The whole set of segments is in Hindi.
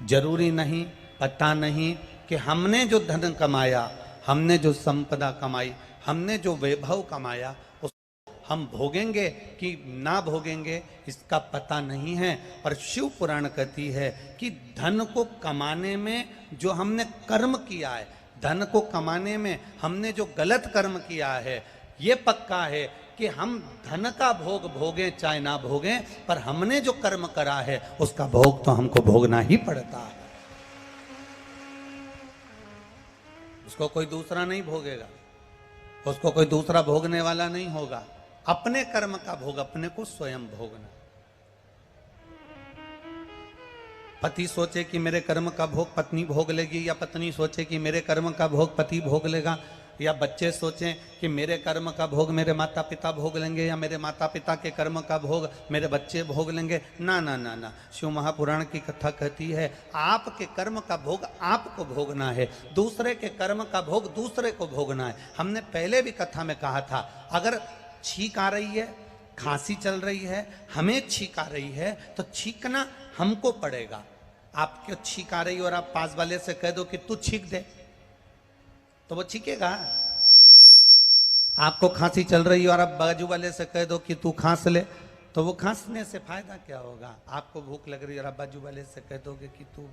जरूरी नहीं, पता नहीं कि हमने जो धन कमाया, हमने जो संपदा कमाई, हमने जो वैभव कमाया, उस हम भोगेंगे कि ना भोगेंगे इसका पता नहीं है। पर शिव पुराण कहती है कि धन को कमाने में जो हमने कर्म किया है, धन को कमाने में हमने जो गलत कर्म किया है, ये पक्का है कि हम धन का भोग भोगें चाहे ना भोगें, पर हमने जो कर्म करा है उसका भोग तो हमको भोगना ही पड़ता है। उसको कोई दूसरा नहीं भोगेगा, उसको कोई दूसरा भोगने वाला नहीं होगा। अपने कर्म का भोग अपने को स्वयं भोगना। पति सोचे कि मेरे कर्म का भोग पत्नी भोग लेगी, या पत्नी सोचे कि मेरे कर्म का भोग पति भोग लेगा, या बच्चे सोचें कि मेरे कर्म का भोग मेरे माता पिता भोग लेंगे, या मेरे माता पिता के कर्म का भोग मेरे बच्चे भोग लेंगे। ना ना ना ना, शिव महापुराण की कथा कहती है आपके कर्म का भोग आपको भोगना है, दूसरे के कर्म का भोग दूसरे को भोगना है। हमने पहले भी कथा में कहा था, अगर छींक आ रही है, खांसी चल रही है, हमें छींक आ रही है, तो छींकना हमको पड़ेगा। आपको छींक आ रही है और आप पास वाले से कह दो कि तू छींक दे, तो वो छींकेगा। आपको खांसी चल रही है और आप बाजू वाले से कह दो कि तू खांस ले, तो वो खांसने से फायदा क्या होगा। आपको भूख लग रही है और आप बाजू वाले से कह दोगे कि तू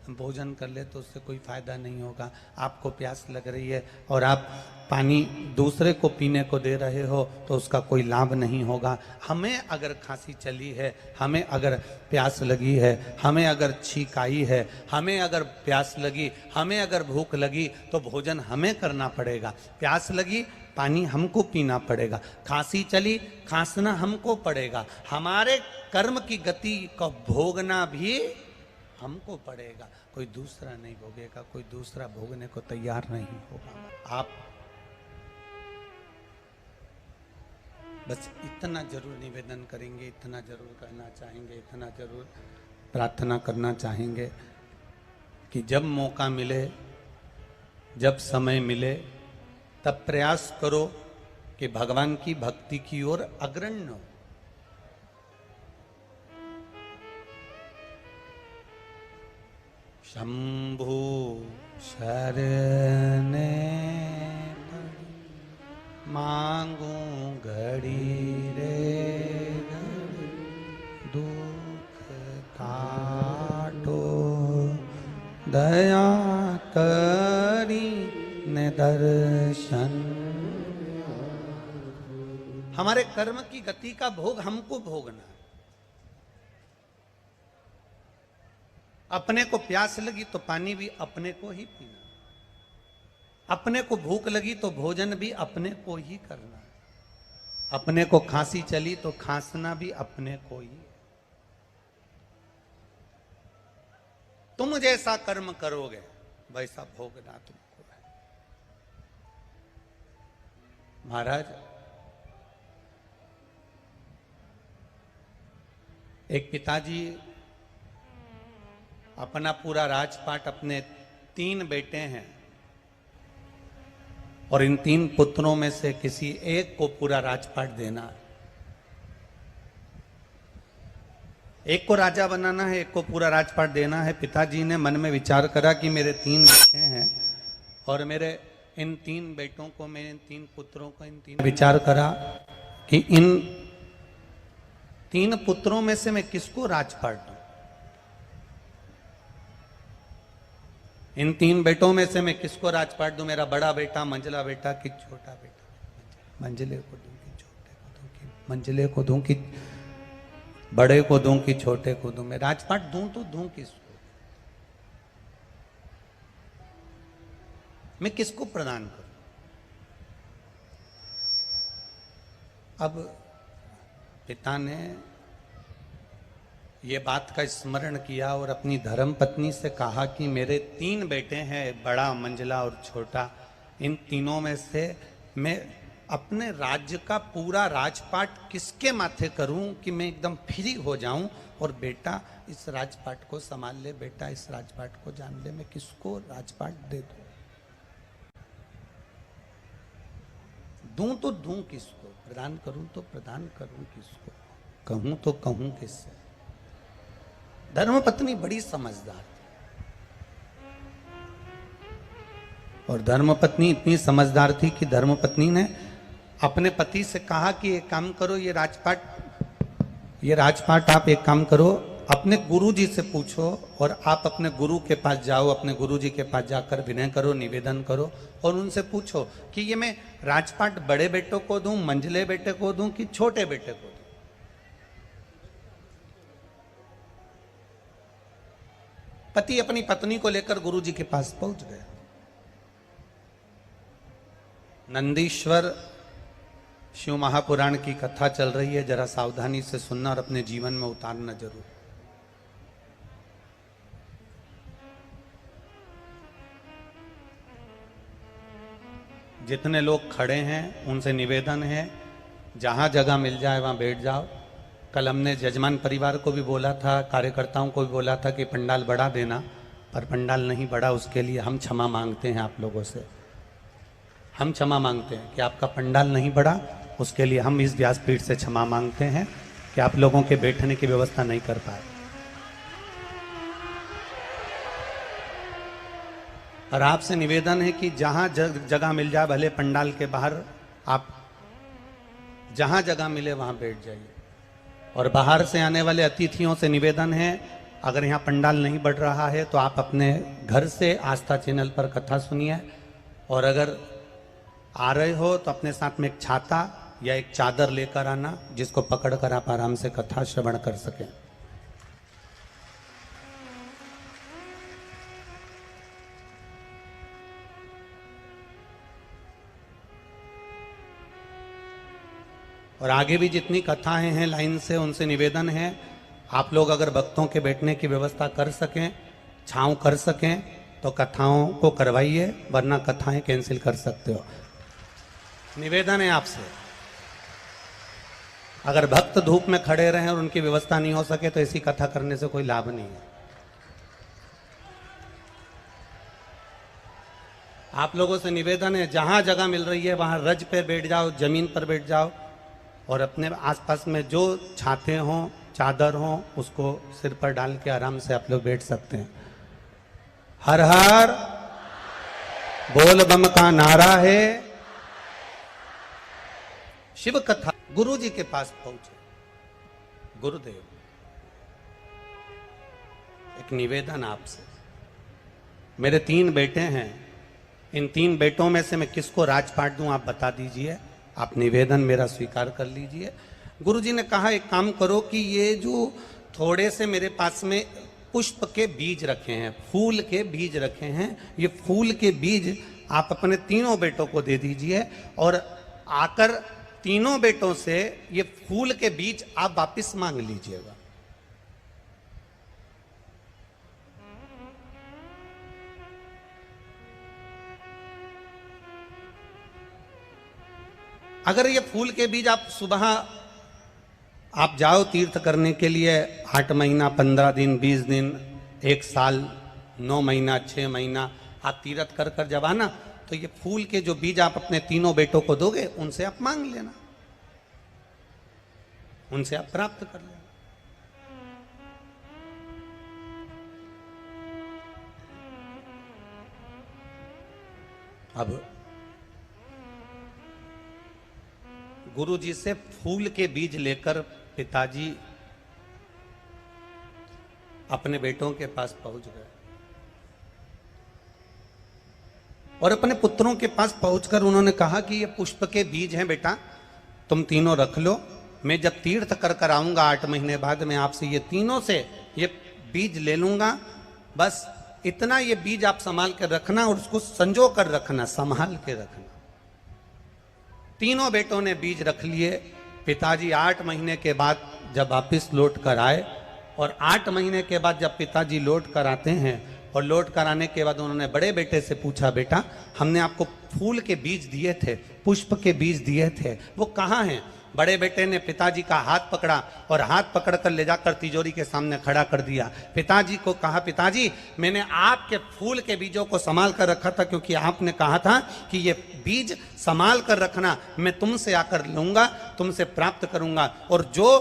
भोजन कर ले, तो उससे कोई फायदा नहीं होगा। आपको प्यास लग रही है और आप पानी दूसरे को पीने को दे रहे हो, तो उसका कोई लाभ नहीं होगा। हमें अगर खांसी चली है, हमें अगर प्यास लगी है, हमें अगर छींक आई है, हमें अगर प्यास लगी, हमें अगर भूख लगी, तो भोजन हमें करना पड़ेगा। प्यास लगी, पानी हमको पीना पड़ेगा। खांसी चली, खांसना हमको पड़ेगा। हमारे कर्म की गति को भोगना भी हमको पड़ेगा, कोई दूसरा नहीं भोगेगा, कोई दूसरा भोगने को तैयार नहीं होगा। आप बस इतना जरूर निवेदन करेंगे, इतना जरूर कहना चाहेंगे, इतना जरूर प्रार्थना करना चाहेंगे कि जब मौका मिले, जब समय मिले, तब प्रयास करो कि भगवान की भक्ति की ओर अग्रणी हो। शंभु शरणे मांगू घड़ी रे घड़ी, दुख काटो दया करी ने दर्शन। हमारे कर्म की गति का भोग हमको भोगना। अपने को प्यास लगी तो पानी भी अपने को ही पीना, अपने को भूख लगी तो भोजन भी अपने को ही करना, अपने को खांसी चली तो खांसना भी अपने को ही। तुम जैसा कर्म करोगे वैसा भोगना तुमको है। महाराज, एक पिताजी अपना पूरा राजपाट, अपने 3 बेटे हैं और इन 3 पुत्रों में से किसी एक को पूरा राजपाट देना है। एक को राजा बनाना है, एक को पूरा राजपाट देना है। पिताजी ने मन में विचार करा कि मेरे 3 बेटे हैं और मेरे इन 3 बेटों को, मेरे इन 3 पुत्रों को, इन 3 विचार करा कि इन 3 पुत्रों में से मैं किसको राजपाट दूं। इन 3 बेटों में से मैं किसको राजपाट दूं। मेरा बड़ा बेटा, मंझला बेटा कि छोटा बेटा। मंझले को दूं कि छोटे को दूं, कि मंझले को दूं कि बड़े को दूं कि छोटे को दूं। मैं राजपाट दूं तो दूं किसको, मैं किसको प्रदान करूं। अब पिता ने ये बात का स्मरण किया और अपनी धर्म पत्नी से कहा कि मेरे 3 बेटे हैं, बड़ा, मंझला और छोटा। इन तीनों में से मैं अपने राज्य का पूरा राजपाट किसके माथे करूं कि मैं एकदम फ्री हो जाऊं और बेटा इस राजपाट को संभाल ले, बेटा इस राजपाट को जान ले। मैं किसको राजपाट दे दूं तो दूं किसको, प्रदान करूं तो प्रदान करूं किसको, कहूं तो कहूं किससे। धर्मपत्नी बड़ी समझदार थी। और धर्मपत्नी इतनी समझदार थी कि धर्मपत्नी ने अपने पति से कहा कि एक काम करो, ये राजपाट आप एक काम करो, अपने गुरुजी से पूछो और आप अपने गुरु के पास जाओ, अपने गुरुजी के पास जाकर विनय करो, निवेदन करो और उनसे पूछो कि ये मैं राजपाट बड़े बेटों को दूं, मंझले बेटे को दूं कि छोटे बेटे को दूं। पति अपनी पत्नी को लेकर गुरुजी के पास पहुंच गए। नंदीश्वर शिव महापुराण की कथा चल रही है, जरा सावधानी से सुनना और अपने जीवन में उतारना जरूर। जितने लोग खड़े हैं उनसे निवेदन है, जहां जगह मिल जाए वहां बैठ जाओ। कल हमने जजमान परिवार को भी बोला था, कार्यकर्ताओं को भी बोला था कि पंडाल बढ़ा देना, पर पंडाल नहीं बढ़ा। उसके लिए हम क्षमा मांगते हैं आप लोगों से, हम क्षमा मांगते हैं कि आपका पंडाल नहीं बढ़ा। उसके लिए हम इस व्यासपीठ से क्षमा मांगते हैं कि आप लोगों के बैठने की व्यवस्था नहीं कर पाए। और आपसे निवेदन है कि जहां जगह मिल जाए, भले पंडाल के बाहर, आप जहां जगह मिले वहां बैठ जाइए। और बाहर से आने वाले अतिथियों से निवेदन है, अगर यहाँ पंडाल नहीं बढ़ रहा है तो आप अपने घर से आस्था चैनल पर कथा सुनिए। और अगर आ रहे हो तो अपने साथ में एक छाता या एक चादर लेकर आना, जिसको पकड़कर आप आराम से कथा श्रवण कर सकें। और आगे भी जितनी कथाएं हैं लाइन से, उनसे निवेदन है आप लोग अगर भक्तों के बैठने की व्यवस्था कर सकें, छांव कर सकें तो कथाओं को करवाइए, वरना कथाएं कैंसिल कर सकते हो। निवेदन है आपसे। अगर भक्त धूप में खड़े रहें और उनकी व्यवस्था नहीं हो सके तो ऐसी कथा करने से कोई लाभ नहीं है। आप लोगों से निवेदन है, जहां जगह मिल रही है वहां रज पे बैठ जाओ, जमीन पर बैठ जाओ और अपने आसपास में जो छाते हों, चादर हों, उसको सिर पर डाल के आराम से आप लोग बैठ सकते हैं। हर हर बोल बम का नारा है। शिव कथा गुरु जी के पास पहुंचे। गुरुदेव, एक निवेदन आपसे, मेरे 3 बेटे हैं, इन 3 बेटों में से मैं किसको राजपाट दूं आप बता दीजिए। आप निवेदन मेरा स्वीकार कर लीजिए। गुरुजी ने कहा एक काम करो कि ये जो थोड़े से मेरे पास में पुष्प के बीज रखे हैं, फूल के बीज रखे हैं, ये फूल के बीज आप अपने 3 बेटों को दे दीजिए और आकर 3 बेटों से ये फूल के बीज आप वापिस मांग लीजिएगा। अगर ये फूल के बीज आप सुबह आप जाओ तीर्थ करने के लिए, 8 महीना, 15 दिन, 20 दिन, 1 साल, 9 महीना, 6 महीना आप तीर्थ कर कर जब आना, तो ये फूल के जो बीज आप अपने 3 बेटों को दोगे, उनसे आप मांग लेना, उनसे आप प्राप्त कर लेना। अब गुरु जी से फूल के बीज लेकर पिताजी अपने बेटों के पास पहुंच गए और अपने पुत्रों के पास पहुंचकर उन्होंने कहा कि ये पुष्प के बीज हैं बेटा, तुम तीनों रख लो। मैं जब तीर्थ कर कर आऊंगा 8 महीने बाद, मैं आपसे ये तीनों से ये बीज ले लूंगा। बस इतना ये बीज आप संभाल कर रखना और उसको संजो कर रखना, संभाल के रखना। तीनों बेटों ने बीज रख लिए। पिताजी 8 महीने के बाद जब वापिस लौट कर आए और 8 महीने के बाद जब पिताजी लौट कर आते हैं और लौट कर आने के बाद उन्होंने बड़े बेटे से पूछा, बेटा हमने आपको फूल के बीज दिए थे, पुष्प के बीज दिए थे, वो कहाँ हैं? बड़े बेटे ने पिताजी का हाथ पकड़ा और हाथ पकड़कर ले जाकर तिजोरी के सामने खड़ा कर दिया। पिताजी को कहा, पिताजी मैंने आपके फूल के बीजों को संभाल कर रखा था, क्योंकि आपने कहा था कि ये बीज संभाल कर रखना, मैं तुमसे आकर लूंगा, तुमसे प्राप्त करूंगा। और जो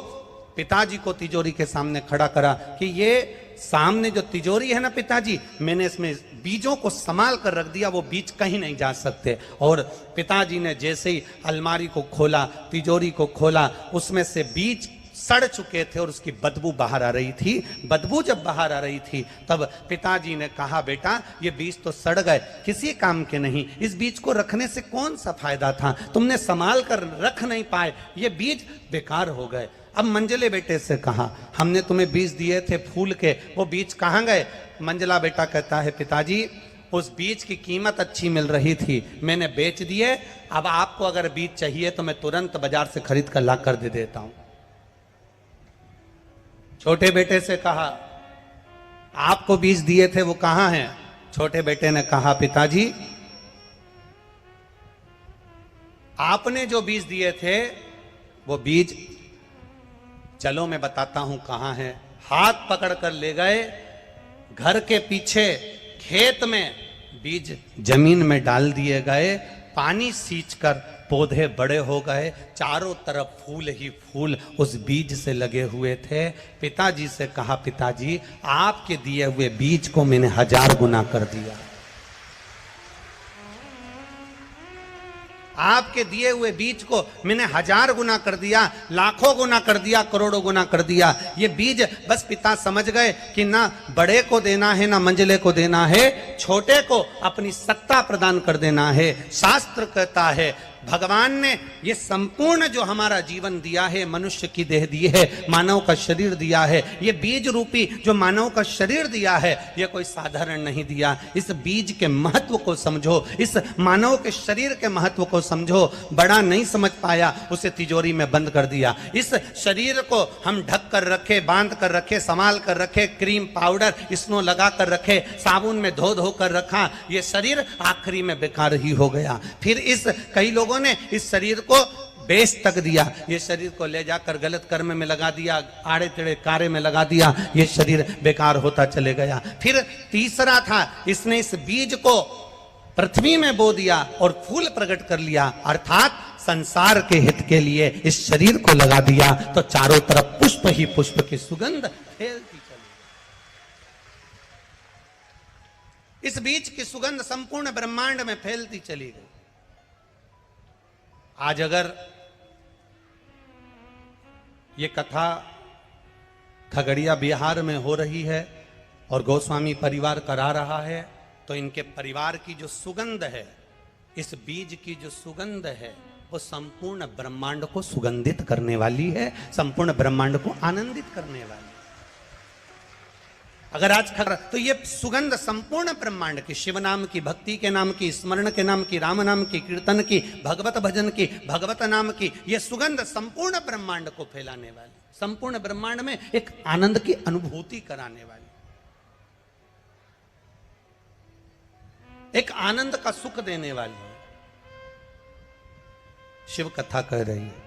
पिताजी को तिजोरी के सामने खड़ा करा कि ये सामने जो तिजोरी है ना पिताजी, मैंने इसमें बीजों को संभाल कर रख दिया, वो बीज कहीं नहीं जा सकते। और पिताजी ने जैसे ही अलमारी को खोला, तिजोरी को खोला, उसमें से बीज सड़ चुके थे और उसकी बदबू बाहर आ रही थी। बदबू जब बाहर आ रही थी तब पिताजी ने कहा, बेटा ये बीज तो सड़ गए, किसी काम के नहीं, इस बीज को रखने से कौन सा फायदा था, तुमने संभाल कर रख नहीं पाए, ये बीज बेकार हो गए। अब मंजले बेटे से कहा, हमने तुम्हें बीज दिए थे फूल के, वो बीज कहाँ गए? मंजला बेटा कहता है, पिताजी उस बीज की कीमत अच्छी मिल रही थी, मैंने बेच दिए, अब आपको अगर बीज चाहिए तो मैं तुरंत बाजार से खरीद कर ला कर दे देता हूं। छोटे बेटे से कहा, आपको बीज दिए थे वो कहां हैं? छोटे बेटे ने कहा, पिताजी आपने जो बीज दिए थे वो बीज, चलो मैं बताता हूं कहां है। हाथ पकड़ कर ले गए, घर के पीछे खेत में बीज जमीन में डाल दिए गए, पानी सींचकर पौधे बड़े हो गए, चारों तरफ फूल ही फूल उस बीज से लगे हुए थे। पिताजी से कहा, पिताजी आपके दिए हुए बीज को मैंने 1000 गुना कर दिया, आपके दिए हुए बीज को मैंने 1000 गुना कर दिया, लाखों गुना कर दिया, करोड़ों गुना कर दिया। ये बीज बस पिता समझ गए कि ना बड़े को देना है ना मंजले को देना है, छोटे को अपनी सत्ता प्रदान कर देना है। शास्त्र कहता है भगवान ने ये संपूर्ण जो हमारा जीवन दिया है, मनुष्य की देह दी है, मानव का शरीर दिया है, ये बीज रूपी जो मानव का शरीर दिया है, ये कोई साधारण नहीं दिया। इस बीज के महत्व को समझो, इस मानव के शरीर के महत्व को समझो। बड़ा नहीं समझ पाया, उसे तिजोरी में बंद कर दिया। इस शरीर को हम ढक कर रखे, बांध कर रखे, संभाल कर रखे, क्रीम पाउडर स्नो लगा कर रखे, साबुन में धो धो कर रखा, ये शरीर आखिरी में बेकार ही हो गया। फिर इस कई लोगों ने इस शरीर को बेच तक दिया, ये शरीर को ले जाकर गलत कर्म में लगा दिया, आड़े टेढ़े कार्य में लगा दिया, ये शरीर बेकार होता चले गया। फिर तीसरा था, इसने इस बीज को पृथ्वी में बो दिया और फूल प्रकट कर लिया, अर्थात संसार के हित के लिए इस शरीर को लगा दिया, तो चारों तरफ पुष्प ही पुष्प की सुगंध फैलती चली। इस बीज की सुगंध संपूर्ण ब्रह्मांड में फैलती चली गई। आज अगर ये कथा खगड़िया बिहार में हो रही है और गोस्वामी परिवार करा रहा है, तो इनके परिवार की जो सुगंध है, इस बीज की जो सुगंध है, वो संपूर्ण ब्रह्मांड को सुगंधित करने वाली है, संपूर्ण ब्रह्मांड को आनंदित करने वाली है। अगर आज तो ये सुगंध संपूर्ण ब्रह्मांड की, शिव नाम की, भक्ति के नाम की, स्मरण के नाम की, राम नाम की, कीर्तन की, भगवत भजन की, भगवत नाम की, ये सुगंध संपूर्ण ब्रह्मांड को फैलाने वाली, संपूर्ण ब्रह्मांड में एक आनंद की अनुभूति कराने वाली, एक आनंद का सुख देने वाली है। शिव कथा कह रही है।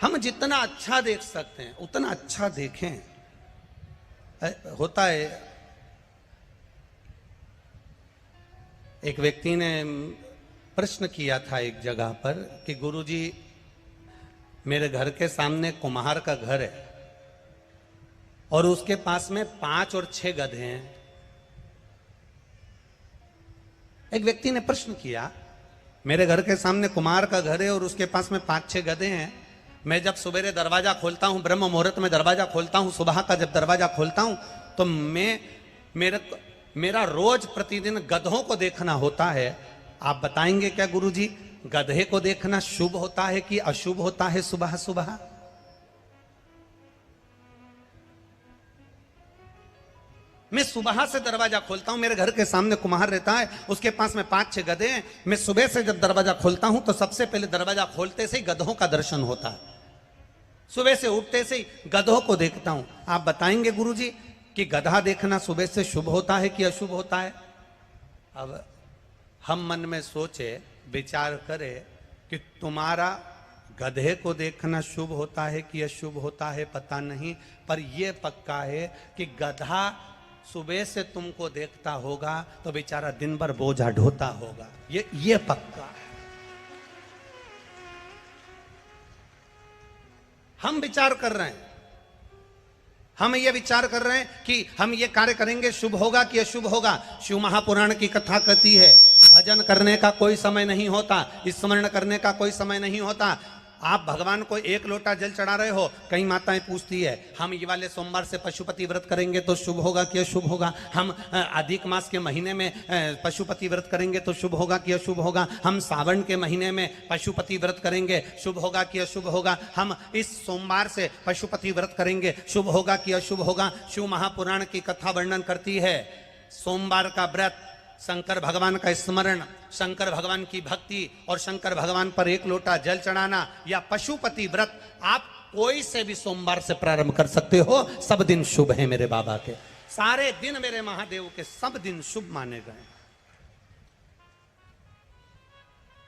हम जितना अच्छा देख सकते हैं उतना अच्छा देखें। होता है, एक व्यक्ति ने प्रश्न किया था एक जगह पर कि गुरुजी मेरे घर के सामने कुम्हार का घर है और उसके पास में 5 और 6 गधे हैं। एक व्यक्ति ने प्रश्न किया, मेरे घर के सामने कुम्हार का घर है और उसके पास में 5-6 गधे हैं, मैं जब सवेरे दरवाजा खोलता हूं, ब्रह्म मुहूर्त में दरवाजा खोलता हूं, सुबह का जब दरवाजा खोलता हूं, तो मेरा रोज प्रतिदिन गधों को देखना होता है। आप बताएंगे क्या गुरुजी, गधे को देखना शुभ होता है कि अशुभ होता है सुबह सुबह? मैं सुबह से दरवाजा खोलता हूं, मेरे घर के सामने कुम्हार रहता है, उसके पास में 5-6 गधे हैं। मैं सुबह से जब दरवाजा खोलता हूं तो सबसे पहले दरवाजा खोलते से ही गधों का दर्शन होता है। सुबह से उठते से ही गधों को देखता हूं। आप बताएंगे गुरुजी कि गधा देखना सुबह से शुभ होता है कि अशुभ होता है? अब हम मन में सोचे, विचार करें कि तुम्हारा गधे को देखना शुभ होता है कि अशुभ होता है पता नहीं, पर यह पक्का है कि गधा सुबह से तुमको देखता होगा तो बेचारा दिन भर बोझा ढोता होगा, ये पक्का है। हम विचार कर रहे हैं, हम ये विचार कर रहे हैं कि हम ये कार्य करेंगे शुभ होगा कि अशुभ होगा। शिव महापुराण की कथा कहती है भजन करने का कोई समय नहीं होता, स्मरण करने का कोई समय नहीं होता। आप भगवान को एक लोटा जल चढ़ा रहे हो, कई माताएं पूछती है हम ये वाले सोमवार से पशुपति व्रत करेंगे तो शुभ होगा कि अशुभ होगा, हम अधिक मास के महीने में पशुपति व्रत करेंगे तो शुभ होगा कि अशुभ होगा, हम सावन के महीने में पशुपति व्रत करेंगे शुभ होगा कि अशुभ होगा, हम इस सोमवार से पशुपति व्रत करेंगे शुभ होगा कि अशुभ होगा। शिव महापुराण की कथा वर्णन करती है सोमवार का व्रत, शंकर भगवान का स्मरण, शंकर भगवान की भक्ति और शंकर भगवान पर एक लोटा जल चढ़ाना या पशुपति व्रत आप कोई से भी सोमवार से प्रारंभ कर सकते हो। सब दिन शुभ है मेरे बाबा के, सारे दिन मेरे महादेव के सब दिन शुभ माने गए।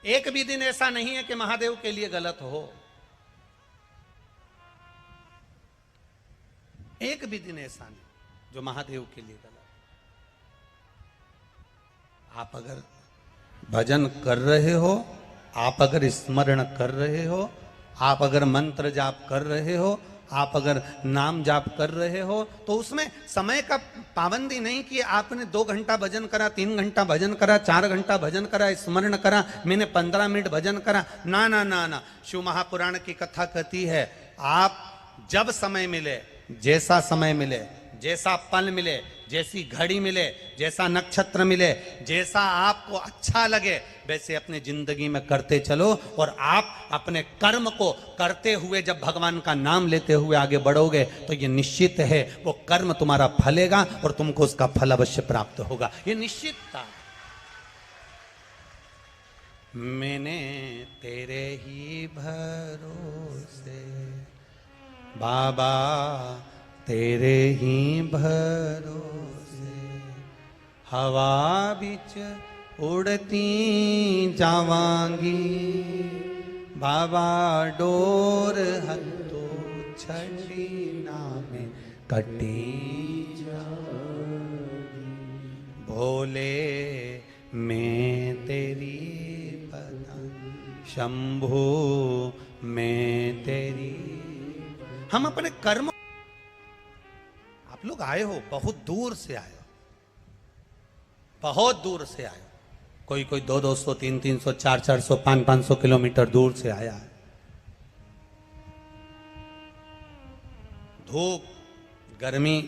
एक भी दिन ऐसा नहीं है कि महादेव के लिए गलत हो, एक भी दिन ऐसा नहीं जो महादेव के लिए गलत। आप अगर भजन कर रहे हो, आप अगर स्मरण कर रहे हो, आप अगर मंत्र जाप कर रहे हो, आप अगर नाम जाप कर रहे हो, तो उसमें समय का पाबंदी नहीं कि आपने 2 घंटा भजन करा, 3 घंटा भजन करा, 4 घंटा भजन करा, स्मरण करा, मैंने 15 मिनट भजन करा। ना ना ना ना, शिव महापुराण की कथा कहती है आप जब समय मिले, जैसा समय मिले, जैसा पल मिले, जैसी घड़ी मिले, जैसा नक्षत्र मिले, जैसा आपको अच्छा लगे वैसे अपने जिंदगी में करते चलो। और आप अपने कर्म को करते हुए जब भगवान का नाम लेते हुए आगे बढ़ोगे तो ये निश्चित है वो कर्म तुम्हारा फलेगा और तुमको उसका फल अवश्य प्राप्त होगा, ये निश्चित था। मैंने तेरे ही भरोसे बाबा, तेरे ही भरोसे हवा बिच उड़ती जावांगी, बाबा डोर हथो छड़ी नामे कटी जागी, भोले मैं तेरी पतंग, शंभू मैं तेरी। हम अपने कर्म, आप लोग आए हो बहुत दूर से आए हो, बहुत दूर से आए हो, कोई कोई 200-200, 300-300, 400-400, 500-500 किलोमीटर दूर से आया है। धूप, गर्मी,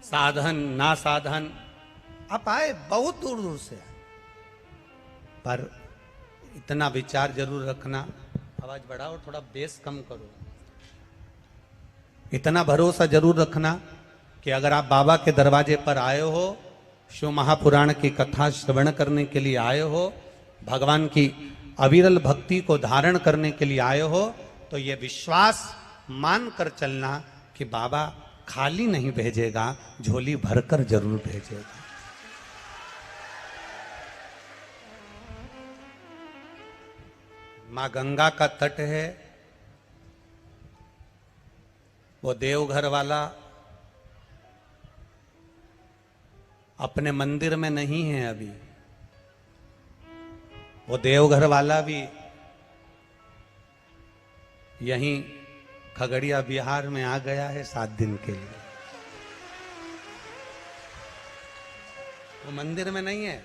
साधन ना साधन, आप आए बहुत दूर दूर से आए, पर इतना विचार जरूर रखना, आवाज बढ़ाओ, थोड़ा बेस कम करो, इतना भरोसा जरूर रखना कि अगर आप बाबा के दरवाजे पर आए हो, शिव महापुराण की कथा श्रवण करने के लिए आए हो, भगवान की अविरल भक्ति को धारण करने के लिए आए हो, तो ये विश्वास मान कर चलना कि बाबा खाली नहीं भेजेगा, झोली भरकर जरूर भेजेगा। मां गंगा का तट है, वो देवघर वाला अपने मंदिर में नहीं है अभी, वो देवघर वाला भी यहीं खगड़िया बिहार में आ गया है 7 दिन के लिए, वो मंदिर में नहीं है।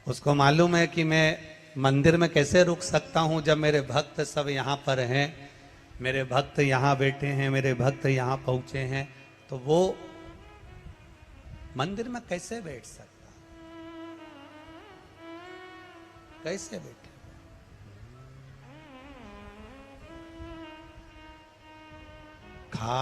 उसको मालूम है कि मैं मंदिर में कैसे रुक सकता हूं जब मेरे भक्त सब यहां पर हैं, मेरे भक्त यहां बैठे हैं, मेरे भक्त यहां पहुंचे हैं, तो वो मंदिर में कैसे बैठ सकता, कैसे बैठे। खा